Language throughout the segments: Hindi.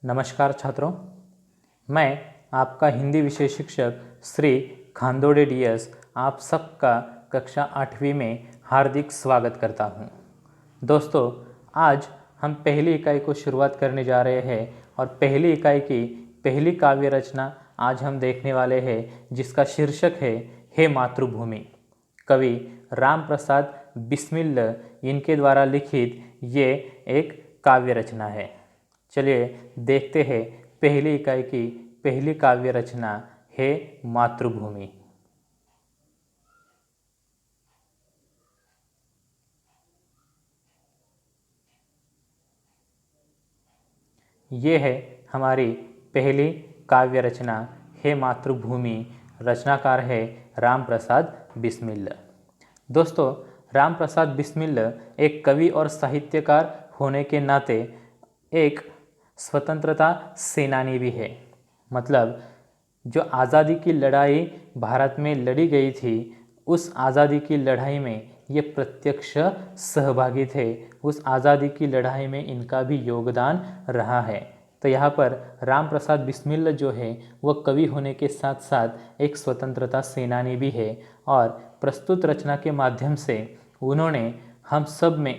नमस्कार छात्रों, मैं आपका हिंदी विषय शिक्षक श्री खांदोड़े डीएस आप सबका कक्षा 8वीं में हार्दिक स्वागत करता हूं। दोस्तों, आज हम पहली इकाई को शुरुआत करने जा रहे हैं और पहली इकाई की पहली काव्य रचना आज हम देखने वाले हैं, जिसका शीर्षक है हे मातृभूमि। कवि राम प्रसाद बिस्मिल इनके द्वारा लिखित ये एक काव्य रचना है। चलिए देखते हैं पहली इकाई की पहली काव्य रचना है मातृभूमि। ये है हमारी पहली काव्य रचना है मातृभूमि। रचनाकार है राम प्रसाद बिस्मिल। दोस्तों, राम प्रसाद बिस्मिल एक कवि और साहित्यकार होने के नाते एक स्वतंत्रता सेनानी भी है। मतलब जो आज़ादी की लड़ाई भारत में लड़ी गई थी, उस आज़ादी की लड़ाई में ये प्रत्यक्ष सहभागी थे। उस आज़ादी की लड़ाई में इनका भी योगदान रहा है। तो यहाँ पर राम प्रसाद बिस्मिल जो है वह कवि होने के साथ साथ एक स्वतंत्रता सेनानी भी है और प्रस्तुत रचना के माध्यम से उन्होंने हम सब में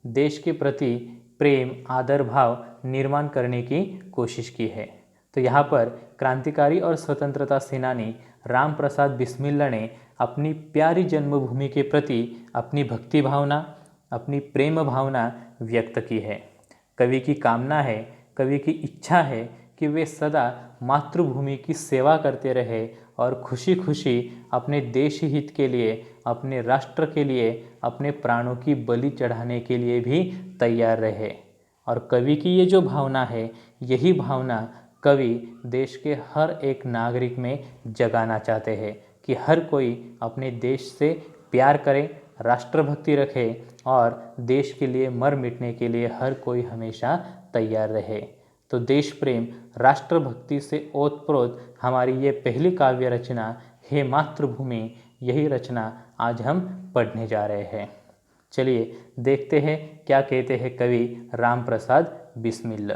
देश के प्रति प्रेम आदर भाव निर्माण करने की कोशिश की है। तो यहाँ पर क्रांतिकारी और स्वतंत्रता सेनानी राम प्रसाद बिस्मिल ने अपनी प्यारी जन्मभूमि के प्रति अपनी भक्ति भावना, अपनी प्रेम भावना व्यक्त की है। कवि की कामना है, कवि की इच्छा है कि वे सदा मातृभूमि की सेवा करते रहे और खुशी खुशी अपने देश हित के लिए, अपने राष्ट्र के लिए, अपने प्राणों की बलि चढ़ाने के लिए भी तैयार रहे। और कवि की ये जो भावना है, यही भावना कवि देश के हर एक नागरिक में जगाना चाहते हैं कि हर कोई अपने देश से प्यार करे, राष्ट्रभक्ति रखे और देश के लिए मर मिटने के लिए हर कोई हमेशा तैयार रहे। तो देश प्रेम राष्ट्रभक्ति से ओतप्रोत हमारी ये पहली काव्य रचना हे मातृभूमि, यही रचना आज हम पढ़ने जा रहे हैं। चलिए देखते हैं क्या कहते हैं कवि राम प्रसाद बिस्मिल।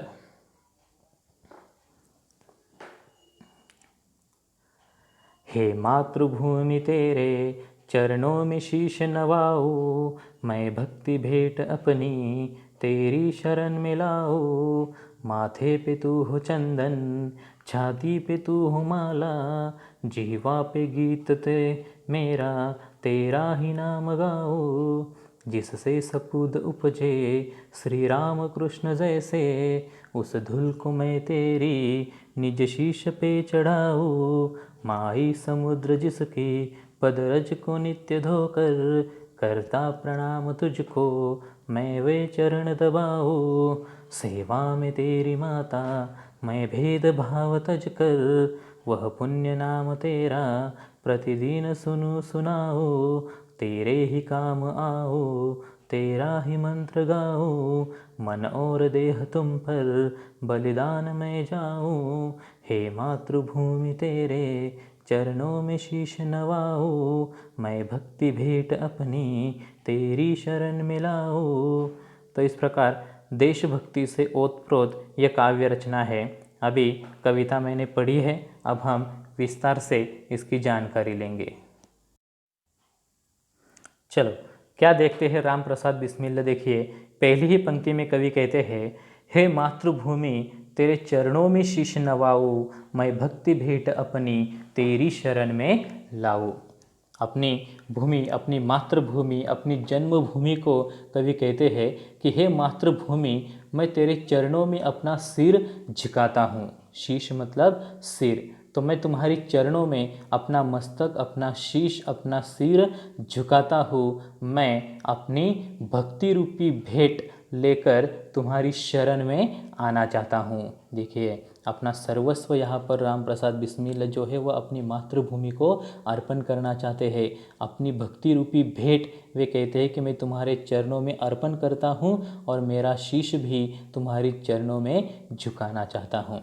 हे मातृभूमि तेरे चरणों में शीश नवाऊं, मैं भक्ति भेंट अपनी तेरी शरण में लाऊं। माथे पे तू हो चंदन, छाती पे तू हो माला, जीवा पे गीत ते मेरा तेरा ही नाम गाऊं। जिससे सपूत उपजे श्री राम कृष्ण जैसे, उस धुल को मैं तेरी निज शीश पे चढ़ाऊं। माही समुद्र जिसकी पदरज को नित्य धोकर, करता प्रणाम तुझको मैं वे चरण दबाऊं। सेवा में तेरी माता मैं भेद भाव तज कर, वह पुण्य नाम तेरा प्रतिदिन सुनूं सुनाऊं। तेरे ही काम आओ, तेरा ही मंत्र गाऊं, मन और देह तुम पर बलिदान मैं जाऊं। हे मातृभूमि तेरे चरणों में शीश नवाऊं, मैं भक्ति भेंट अपनी तेरी शरण में लाऊं। तो इस प्रकार देशभक्ति से ओतप्रोत यह काव्य रचना है। अभी कविता मैंने पढ़ी है, अब हम विस्तार से इसकी जानकारी लेंगे। चलो क्या देखते हैं राम प्रसाद बिस्मिल। देखिए पहली ही पंक्ति में कवि कहते हैं, हे मातृभूमि तेरे चरणों में शीश नवाऊं, मैं भक्ति भेंट अपनी तेरी शरण में लाऊं। अपनी भूमि, अपनी मातृभूमि, अपनी जन्मभूमि को कवि कहते हैं कि हे मातृभूमि, मैं तेरे चरणों में अपना सिर झुकाता हूँ। शीश मतलब सिर, तो मैं तुम्हारी चरणों में अपना मस्तक, अपना शीश, अपना सिर झुकाता हूँ। मैं अपनी भक्ति रूपी भेंट लेकर तुम्हारी शरण में आना चाहता हूँ। देखिए अपना सर्वस्व यहाँ पर राम प्रसाद बिस्मिल जो है वह अपनी मातृभूमि को अर्पण करना चाहते हैं। अपनी भक्ति रूपी भेंट वे कहते हैं कि मैं तुम्हारे चरणों में अर्पण करता हूँ और मेरा शीश भी तुम्हारी चरणों में झुकाना चाहता हूँ।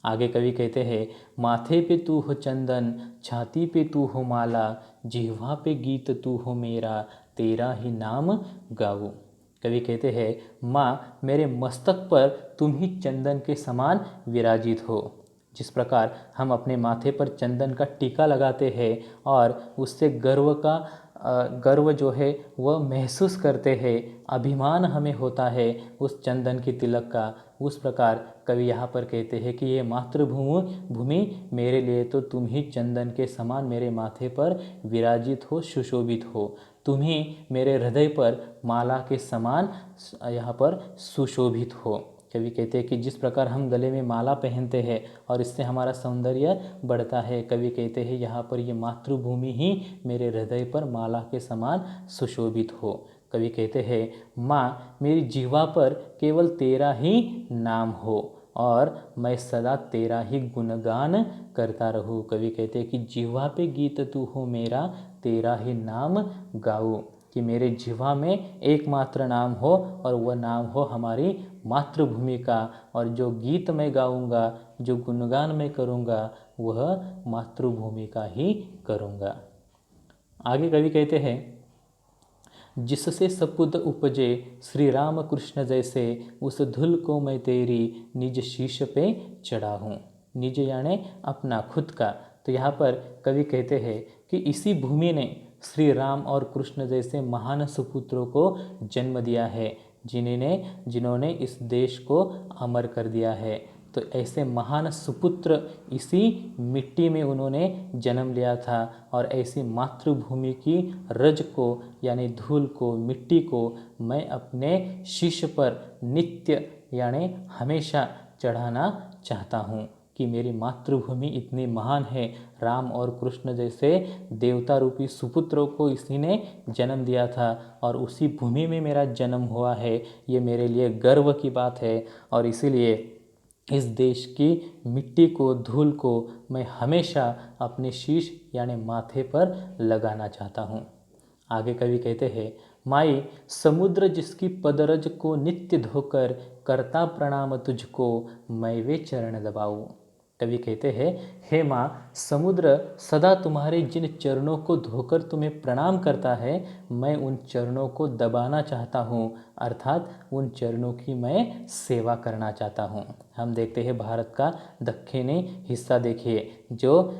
आगे कवि कहते हैं, माथे पे तू हो चंदन, छाती पे तू हो माला, जिह्वा पे गीत तू हो मेरा तेरा ही नाम गाऊं। कवि कहते हैं, माँ मेरे मस्तक पर तुम ही चंदन के समान विराजित हो। जिस प्रकार हम अपने माथे पर चंदन का टीका लगाते हैं और उससे गर्व जो है वह महसूस करते हैं, अभिमान हमें होता है उस चंदन की तिलक का, उस प्रकार कवि यहाँ पर कहते हैं कि ये मातृभूमि मेरे लिए तो तुम ही चंदन के समान मेरे माथे पर विराजित हो, सुशोभित हो। तुम ही मेरे हृदय पर माला के समान यहाँ पर सुशोभित हो। कवि कहते हैं कि जिस प्रकार हम गले में माला पहनते हैं और इससे हमारा सौंदर्य बढ़ता है, कवि कहते हैं यहाँ पर ये मातृभूमि ही मेरे हृदय पर माला के समान सुशोभित हो। कवि कहते हैं, माँ मेरी जिह्वा पर केवल तेरा ही नाम हो और मैं सदा तेरा ही गुणगान करता रहूँ। कवि कहते हैं कि जिह्वा पे गीत तू हो मेरा, तेरा ही नाम गाऊँ। कि मेरे जिह्वा में एकमात्र नाम हो और वह नाम हो हमारी मातृभूमि का, और जो गीत मैं गाऊंगा, जो गुणगान मैं करूंगा, वह मातृभूमि का ही करूंगा। आगे कवि कहते हैं, जिससे सपुत उपजे श्री राम कृष्ण जैसे, उस धूल को मैं तेरी निज शीश पे चढ़ा हूँ। निज यानी अपना, खुद का। तो यहाँ पर कवि कहते हैं कि इसी भूमि ने श्री राम और कृष्ण जैसे महान सुपुत्रों को जन्म दिया है, जिन्होंने इस देश को अमर कर दिया है। तो ऐसे महान सुपुत्र इसी मिट्टी में उन्होंने जन्म लिया था, और ऐसी मातृभूमि की रज को यानी धूल को, मिट्टी को मैं अपने शीश पर नित्य यानी हमेशा चढ़ाना चाहता हूँ। कि मेरी मातृभूमि इतनी महान है, राम और कृष्ण जैसे देवता रूपी सुपुत्रों को इसी ने जन्म दिया था और उसी भूमि में मेरा जन्म हुआ है। ये मेरे लिए गर्व की बात है, और इसीलिए इस देश की मिट्टी को, धूल को मैं हमेशा अपने शीश यानी माथे पर लगाना चाहता हूँ। आगे कवि कहते हैं, माई समुद्र जिसकी पदरज को नित्य धोकर, करता प्रणाम तुझको मैं वे चरण दबाऊं। कवि कहते हैं, हे माँ, समुद्र सदा तुम्हारे जिन चरणों को धोकर तुम्हें प्रणाम करता है, मैं उन चरणों को दबाना चाहता हूँ, अर्थात उन चरणों की मैं सेवा करना चाहता हूँ। हम देखते हैं भारत का दक्षिणी हिस्सा, देखिए जो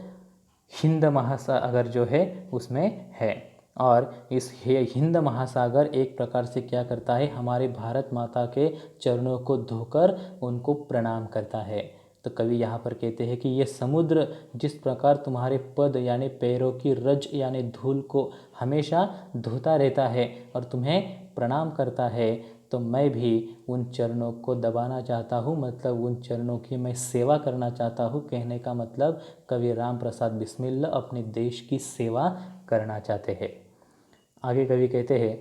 हिंद महासागर जो है उसमें है, और इस हिंद महासागर एक प्रकार से क्या करता है, हमारे भारत माता के चरणों को धोकर उनको प्रणाम करता है। तो कवि यहाँ पर कहते हैं कि ये समुद्र जिस प्रकार तुम्हारे पद यानी पैरों की रज यानी धूल को हमेशा धोता रहता है और तुम्हें प्रणाम करता है, तो मैं भी उन चरणों को दबाना चाहता हूँ, मतलब उन चरणों की मैं सेवा करना चाहता हूँ। कहने का मतलब कवि राम प्रसाद बिस्मिल अपने देश की सेवा करना चाहते हैं। आगे कवि कहते हैं,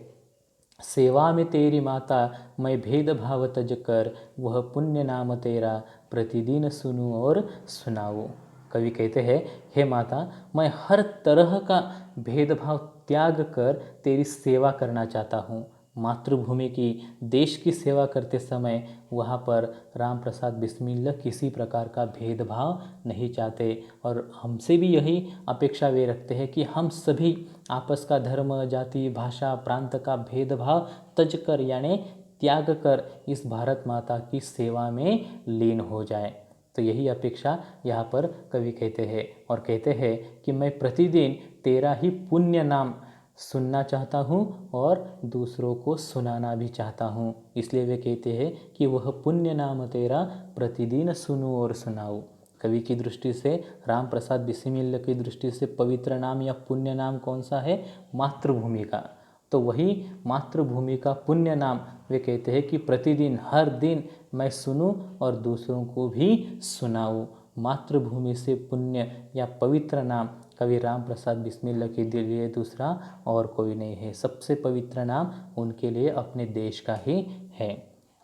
सेवा में तेरी माता मैं भेदभाव तज कर, वह पुण्य नाम तेरा प्रतिदिन सुनूं और सुनाऊं। कवि कहते हैं, हे माता, मैं हर तरह का भेदभाव त्याग कर तेरी सेवा करना चाहता हूँ। मातृभूमि की, देश की सेवा करते समय वहाँ पर राम प्रसाद बिस्मिल किसी प्रकार का भेदभाव नहीं चाहते, और हमसे भी यही अपेक्षा वे रखते हैं कि हम सभी आपस का धर्म, जाति, भाषा, प्रांत का भेदभाव तज कर यानी त्याग कर इस भारत माता की सेवा में लीन हो जाए। तो यही अपेक्षा यहाँ पर कवि कहते हैं, और कहते हैं कि मैं प्रतिदिन तेरा ही पुण्य नाम सुनना चाहता हूँ और दूसरों को सुनाना भी चाहता हूँ। इसलिए वे कहते हैं कि वह पुण्य नाम तेरा प्रतिदिन सुनूं और सुनाऊं। कवि की दृष्टि से, राम प्रसाद बिस्मिल की दृष्टि से पवित्र नाम या पुण्य नाम कौन सा है? मातृभूमि का। तो वही मातृभूमि का पुण्य नाम वे कहते हैं कि प्रतिदिन, हर दिन मैं सुनूं और दूसरों को भी सुनाऊं। मातृभूमि से पुण्य या पवित्र नाम कवि राम प्रसाद बिस्मिल के लिए दूसरा और कोई नहीं है। सबसे पवित्र नाम उनके लिए अपने देश का ही है।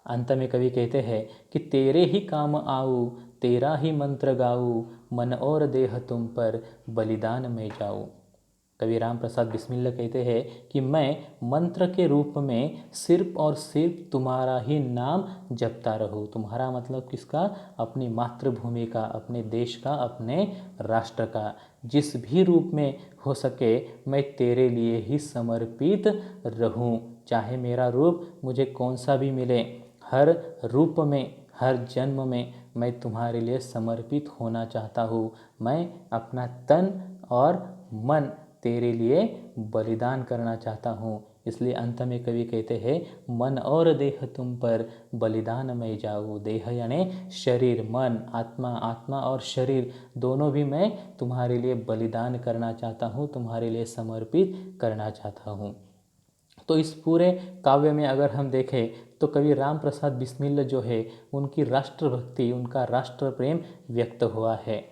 अंत में कवि कहते हैं कि तेरे ही काम आऊँ, तेरा ही मंत्र गाऊँ, मन और देह तुम पर बलिदान में जाऊँ। कवि राम प्रसाद बिस्मिल कहते हैं कि मैं मंत्र के रूप में सिर्फ और सिर्फ तुम्हारा ही नाम जपता रहूँ। तुम्हारा मतलब किसका? अपनी मातृभूमि का, अपने देश का, अपने राष्ट्र का। जिस भी रूप में हो सके मैं तेरे लिए ही समर्पित रहूँ। चाहे मेरा रूप मुझे कौन सा भी मिले, हर रूप में, हर जन्म में मैं तुम्हारे लिए समर्पित होना चाहता हूँ। मैं अपना तन और मन तेरे लिए बलिदान करना चाहता हूँ। इसलिए अंत में कवि कहते हैं, मन और देह तुम पर बलिदान मैं जाऊँ। देह यानी शरीर, मन, आत्मा, आत्मा और शरीर दोनों भी मैं तुम्हारे लिए बलिदान करना चाहता हूँ, तुम्हारे लिए समर्पित करना चाहता हूँ। तो इस पूरे काव्य में अगर हम देखें तो कवि राम प्रसाद बिस्मिल जो है उनकी राष्ट्रभक्ति, उनका राष्ट्र प्रेम व्यक्त हुआ है।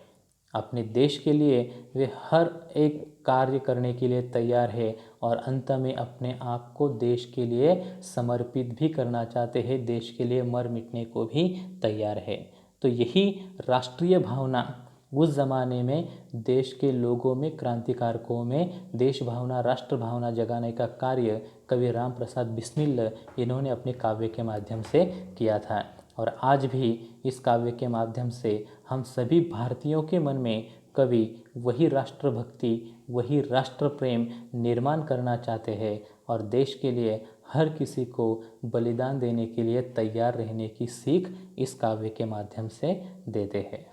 अपने देश के लिए वे हर एक कार्य करने के लिए तैयार है और अंत में अपने आप को देश के लिए समर्पित भी करना चाहते हैं, देश के लिए मर मिटने को भी तैयार है। तो यही राष्ट्रीय भावना उस ज़माने में देश के लोगों में, क्रांतिकारकों में देश भावना, राष्ट्र भावना जगाने का कार्य कवि राम प्रसाद बिस्मिल इन्होंने अपने काव्य के माध्यम से किया था। और आज भी इस काव्य के माध्यम से हम सभी भारतीयों के मन में कवि वही राष्ट्रभक्ति, वही राष्ट्र प्रेम निर्माण करना चाहते हैं और देश के लिए हर किसी को बलिदान देने के लिए तैयार रहने की सीख इस काव्य के माध्यम से देते हैं।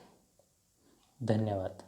धन्यवाद।